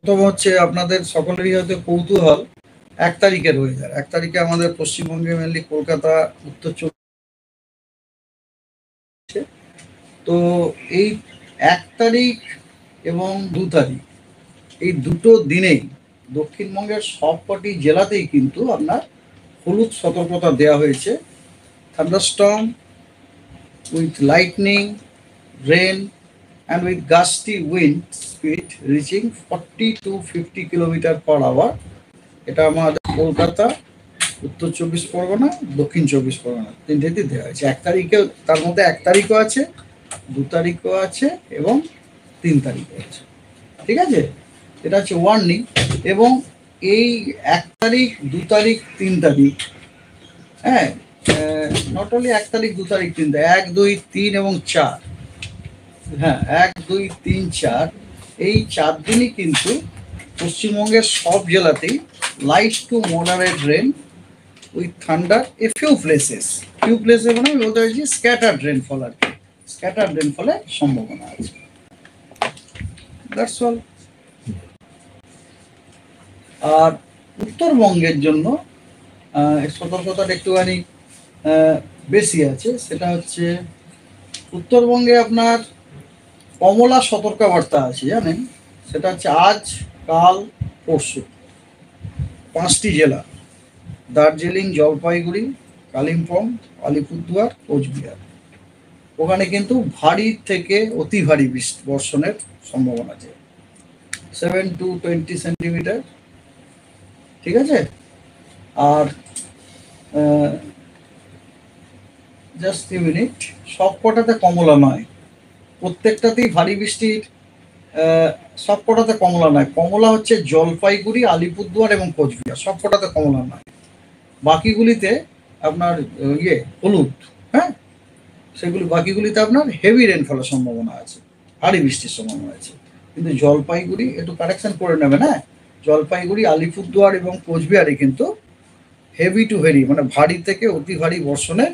প্রথম হচ্ছে আপনাদের সকলেরই হয়তো কৌতূহল 1 তারিখের ওয়েদার। 1 তারিখে আমাদের পশ্চিমবঙ্গে মেনলি কলকাতা, উত্তর চব্বিশ। তো এই 1 তারিখ এবং 2 তারিখ এই দুটো দিনেই দক্ষিণবঙ্গের সবকটি জেলাতেই কিন্তু আপনার হলুদ সতর্কতা দেওয়া হয়েছে। Thunderstorm with lightning, rain and with gusty wind speed reaching 40 to 50 km/h। এটা আমাদের কলকাতা, উত্তর চব্বিশ পরগনা, দক্ষিণ চব্বিশ পরগনা তিনটেতে দেওয়া হয়েছে। 1 তারিখে, তার মধ্যে 1 তারিখও আছে, 2 তারিখও আছে এবং 3 তারিখও আছে। ঠিক আছে, এটা হচ্ছে ওয়ার্নিং। এবং এই 1 তারিখ, 2 তারিখ, 3 তারিখ, হ্যাঁ, নট অনলি 1 তারিখ, 2 তারিখ, 3 তারিখ, 1, 2, 3 এবং 4, হ্যাঁ 1, 2, 3, 4 এই 4 দিনই কিন্তু পশ্চিমবঙ্গের সব জেলাতেই light to moderate rain with thunder a few places মানে আমি বলতে চাইছি স্ক্যাটার্ড রেনফল, আর কি স্ক্যাটার্ড রেনফলের সম্ভাবনা আছে। That's all. আর উত্তরবঙ্গের জন্য সতর্কতাটা একটুখানি বেশি আছে। সেটা হচ্ছে উত্তরবঙ্গে আপনার কমলা সতর্কবার্তা আছে, জানেন? সেটা হচ্ছে আজ, কাল, পরশু 5টি জেলা: দার্জিলিং, জলপাইগুড়ি, কালিম্পং, আলিপুরদুয়ার, কোচবিহার। ওখানে কিন্তু ভারী থেকে অতি ভারী বর্ষণের সম্ভাবনা আছে, 7 to 20 সেন্টিমিটার। ঠিক আছে। আর জাস্ট এ মিনিট, সব কটাতে কমলা নয়, প্রত্যেকটাতেই ভারী বৃষ্টির, সব কটাতে কমলা নয়। কমলা হচ্ছে জলপাইগুড়ি, আলিপুরদুয়ার এবং কোচবিহার, সব কটাতে কমলা নয়। বাকিগুলিতে আপনার হলুদ, হ্যাঁ, সেগুলি বাকিগুলিতে আপনার হেভি রেনফলের সম্ভাবনা আছে, ভারী বৃষ্টির সম্ভাবনা আছে। কিন্তু জলপাইগুড়ি একটু কারেকশন করে নেবেন, হ্যাঁ, জলপাইগুড়ি, আলিপুরদুয়ার এবং কোচবিহারে কিন্তু হেভি টু হেভি মানে ভারী থেকে অতি ভারী বর্ষণের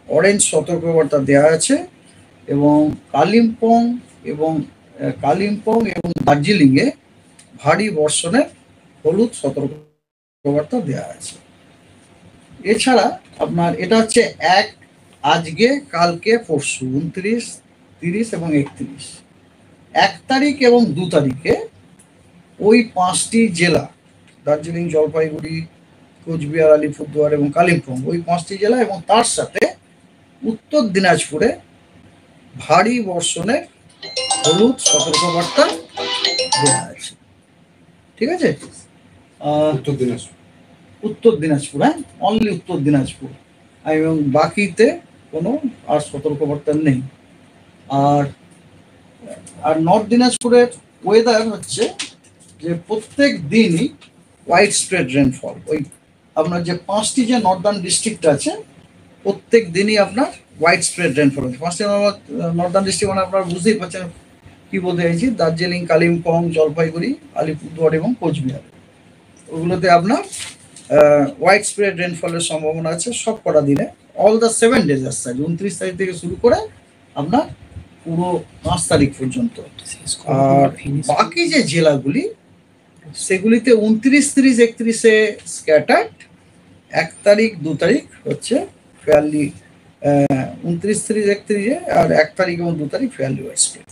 অরেঞ্জ সতর্কবার্তা দেওয়া আছে। এবং কালিম্পং এবং দার্জিলিংয়ে ভারী বর্ষণের হলুদ সতর্কবার্তা দেওয়া আছে। এছাড়া আপনার এটা হচ্ছে আজকে, কালকে, পরশু 29, 30 এবং 31। 1 তারিখ এবং 2 তারিখে ওই 5টি জেলা, দার্জিলিং, জলপাইগুড়ি, কোচবিহার, আলিপুরদুয়ার এবং কালিম্পং, ওই 5টি জেলা এবং তার সাথে উত্তর দিনাজপুরে ভারী বর্ষণের হলুদ সতর্কবার্তা দেওয়া আছে। ঠিক আছে। উত্তর দিনাজপুর, হ্যাঁ, অনলি উত্তর দিনাজপুর, এবং বাকিতে কোনো আর সতর্কবার্তা নেই। আর নর্থ দিনাজপুরের ওয়েদার হচ্ছে যে প্রত্যেক দিনই ওয়াইড স্প্রেড রেনফল। ওই আপনার যে 5টি যে নর্দার্ন ডিস্ট্রিক্ট আছে, প্রত্যেক দিনই আপনার ওয়াইড স্প্রেড রেনফল হচ্ছে। 5টি নর্দার্ন ডিস্ট্রিক্ট মানে আপনারা বুঝতেই পারছেন কি বলতে চাইছি। দার্জিলিং, কালিম্পং, জলপাইগুড়ি, আলিপুরদুয়ার এবং কোচবিহার, ওগুলোতে আপনার ওয়াইড স্প্রেড রেনফলের সম্ভাবনা আছে সব কটা দিনে, অল দ্য 7 days। 29 তারিখ থেকে শুরু করে আপনার পুরো 5 তারিখ পর্যন্ত। আর বাকি যে জেলাগুলি, সেগুলিতে 29, 30, 31-এ স্ক্যাটার্ড, 1 তারিখ, 2 তারিখ হচ্ছে ফেয়ারলি, 29, 30, 31-এ, আর 1 তারিখ এবং 2 তারিখ ফেয়ারলি ওয়াইড স্প্রেড।